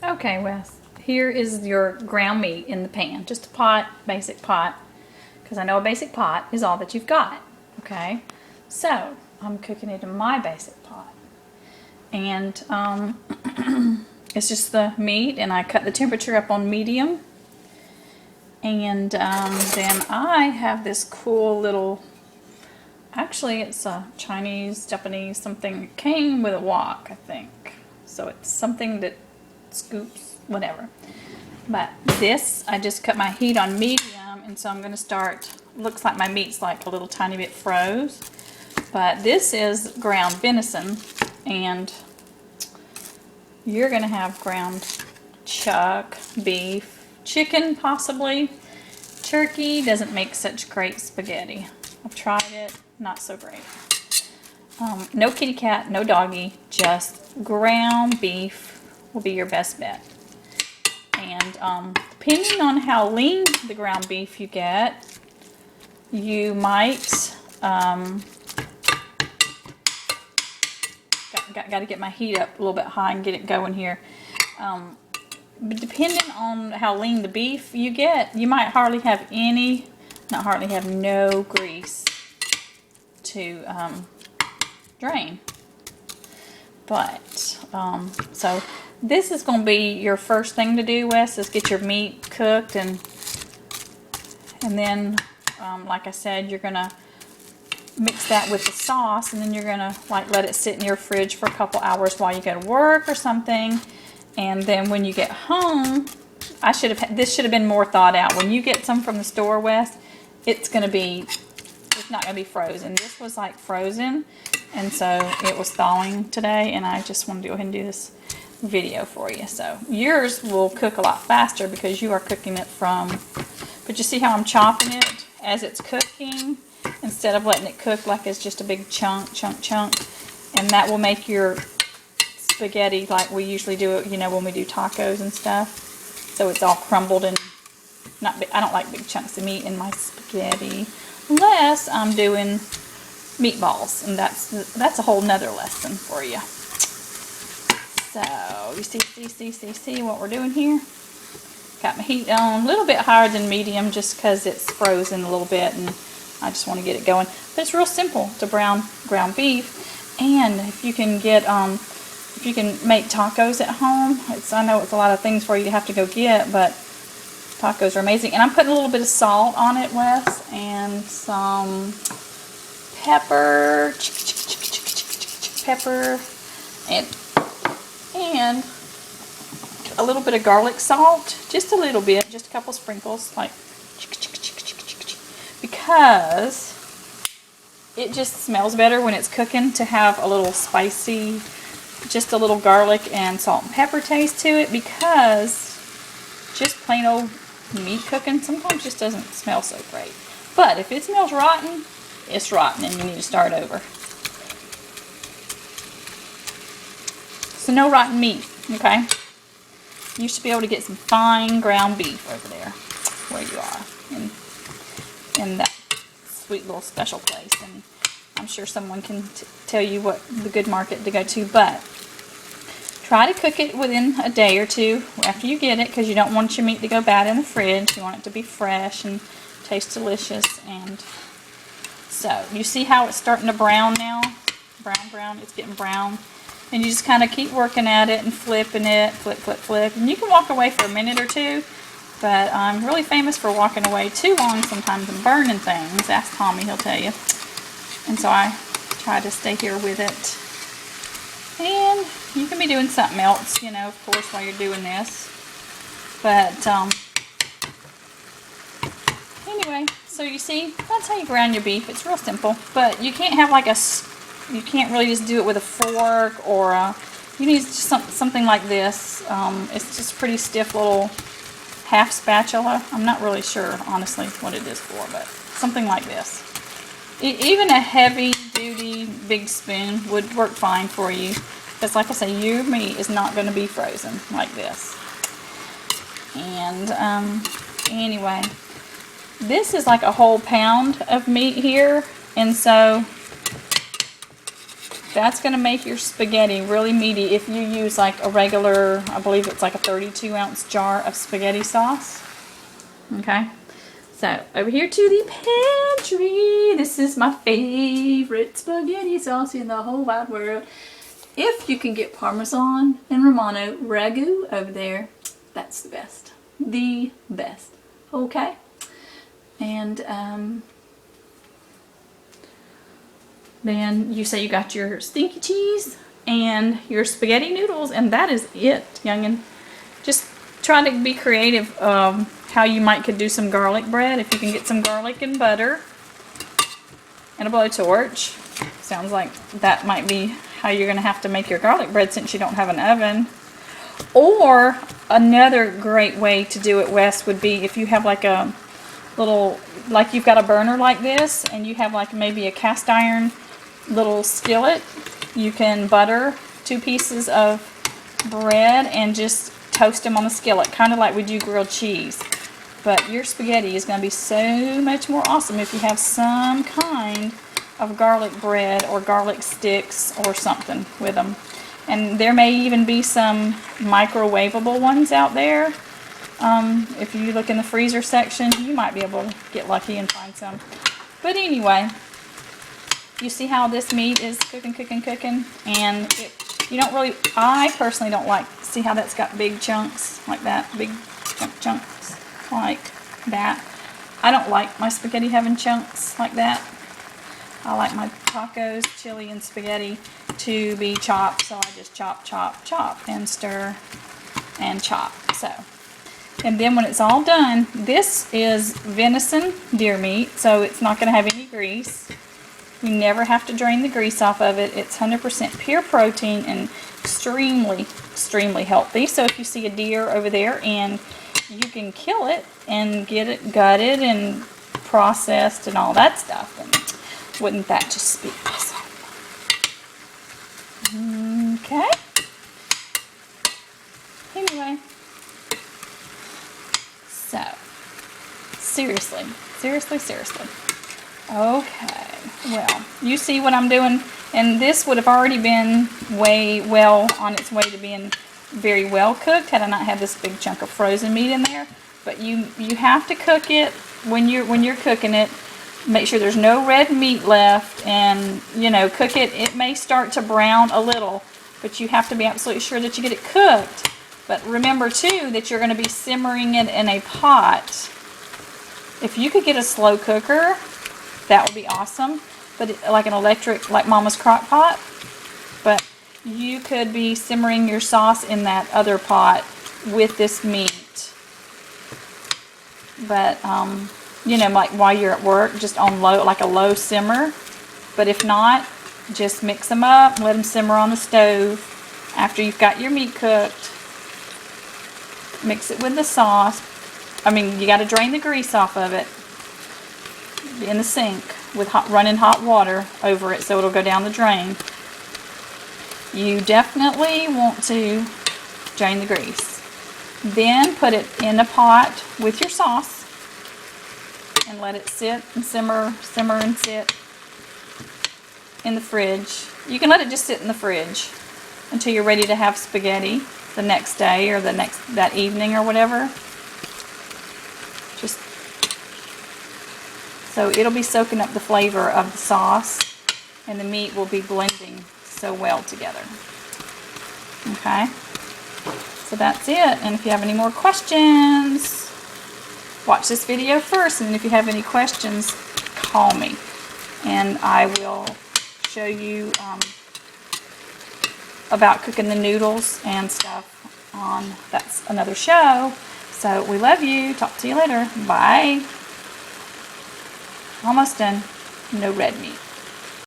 Okay, Wes, here is your ground meat in the pan. Just a pot, basic pot, because I know a basic pot is all that you've got, okay? So, I'm cooking it in my basic pot. And it's just the meat, and I cut the temperature up on medium. And then I have this cool little, actually it's a Chinese, Japanese, something. It came with a wok, I think. So it's something that scoops, whatever. But this, I just cut my heat on medium, and so I'm going to start, looks like my meat's like a little tiny bit froze. But this is ground venison, and you're going to have ground chuck, beef, chicken possibly. Turkey doesn't make such great spaghetti. I've tried it, not so great. No kitty cat, no doggy, just ground beef will be your best bet. And depending on how lean the ground beef you get, you might, got to get my heat up a little bit high and get it going here. But depending on how lean the beef you get, you might hardly have any, not hardly have no grease to drain. But, so this is going to be your first thing to do, Wes, is get your meat cooked, and then, like I said, you're going to mix that with the sauce, and then you're going to like let it sit in your fridge for a couple hours while you go to work or something. And then when you get home, this should have been more thought out. When you get some from the store, Wes, it's not going to be frozen. This was like frozen, and so it was thawing today, and I just wanted to go ahead and do this video for you. So yours will cook a lot faster because you are cooking it from, but you see how I'm chopping it as it's cooking instead of letting it cook like it's just a big chunk, and that will make your spaghetti like we usually do it, you know, when we do tacos and stuff. So it's all crumbled and not big. I don't like big chunks of meat in my spaghetti unless I'm doing meatballs, and that's a whole nother lesson for you. So you see what we're doing here. Got my heat on a little bit higher than medium just because it's frozen a little bit, and I just want to get it going. But it's real simple to brown ground beef, and if you can get if you can make tacos at home, I know it's a lot of things for you to have to go get, but tacos are amazing. And I'm putting a little bit of salt on it, Wes, and some pepper, and a little bit of garlic salt, just a little bit, just a couple sprinkles, like, because it just smells better when it's cooking to have a little spicy, just a little garlic and salt and pepper taste to it, because just plain old meat cooking sometimes just doesn't smell so great. But if it smells rotten, it's rotten and you need to start over. So no rotten meat, okay? You should be able to get some fine ground beef over there where you are in that sweet little special place. And I'm sure someone can tell you what the good market to go to, but try to cook it within a day or two after you get it, because you don't want your meat to go bad in the fridge. You want it to be fresh and taste delicious. And so you see how it's starting to brown now? Brown, it's getting brown. And you just kind of keep working at it and flipping it, flip. And you can walk away for a minute or two, but I'm really famous for walking away too long sometimes and burning things. Ask Tommy, he'll tell you. And so I try to stay here with it. And you can be doing something else, you know, of course, while you're doing this. But anyway, so you see, that's how you ground your beef. It's real simple, but you can't have like you can't really just do it with a fork, or you need something like this. It's just pretty stiff little half spatula. I'm not really sure, honestly, what it is for, but something like this. Even a heavy duty big spoon would work fine for you, because like I say, your meat is not going to be frozen like this. And anyway, this is like a whole pound of meat here, and so That's going to make your spaghetti really meaty if you use like a regular, I believe it's like a 32-ounce jar of spaghetti sauce. Okay. So over here to the pantry. This is my favorite spaghetti sauce in the whole wide world. If you can get Parmesan and Romano ragu over there, that's the best. The best. Okay. And then you say you got your stinky cheese and your spaghetti noodles, and that is it, youngin'. Just try to be creative how you could do some garlic bread. If you can get some garlic and butter and a blowtorch. Sounds like that might be how you're going to have to make your garlic bread since you don't have an oven. Or another great way to do it, Wes, would be if you have like a little, like you've got a burner like this and you have like maybe a cast iron little skillet. You can butter 2 pieces of bread and just toast them on the skillet, kind of like we do grilled cheese. But your spaghetti is going to be so much more awesome if you have some kind of garlic bread or garlic sticks or something with them. And there may even be some microwavable ones out there. If you look in the freezer section, you might be able to get lucky and find some. But anyway, you see how this meat is cooking, and you don't really, I personally don't like, see how that's got big chunks like that, big chunks like that. I don't like my spaghetti having chunks like that. I like my tacos, chili, and spaghetti to be chopped, so I just chop, and stir, and chop. So, and then when it's all done, this is venison deer meat, so it's not going to have any grease. You never have to drain the grease off of it. It's 100% pure protein and extremely, extremely healthy. So if you see a deer over there and you can kill it and get it gutted and processed and all that stuff, and wouldn't that just speak awesome? Okay. Anyway. So, seriously. Okay. Well, you see what I'm doing, and this would have already been well on its way to being very well cooked had I not had this big chunk of frozen meat in there. But you have to cook it when you're cooking it. Make sure there's no red meat left, and cook it. It may start to brown a little, but you have to be absolutely sure that you get it cooked. But remember too that you're going to be simmering it in a pot. If you could get a slow cooker, that would be awesome. But like an electric, like Mama's crock pot. But you could be simmering your sauce in that other pot with this meat. But like while you're at work, just on low, like a low simmer. But if not, just mix them up, let them simmer on the stove. After you've got your meat cooked, mix it with the sauce. You got to drain the grease off of it in the sink with running hot water over it so it'll go down the drain. You definitely want to drain the grease. Then put it in a pot with your sauce and let it sit and simmer and sit in the fridge. You can let it just sit in the fridge until you're ready to have spaghetti the next day or that evening or whatever. Just so it'll be soaking up the flavor of the sauce, and the meat will be blending so well together. Okay, so that's it. And if you have any more questions, watch this video first, and then if you have any questions, call me, and I will show you about cooking the noodles and stuff on that's another show. So we love you. Talk to you later. Bye. Almost done. No red meat.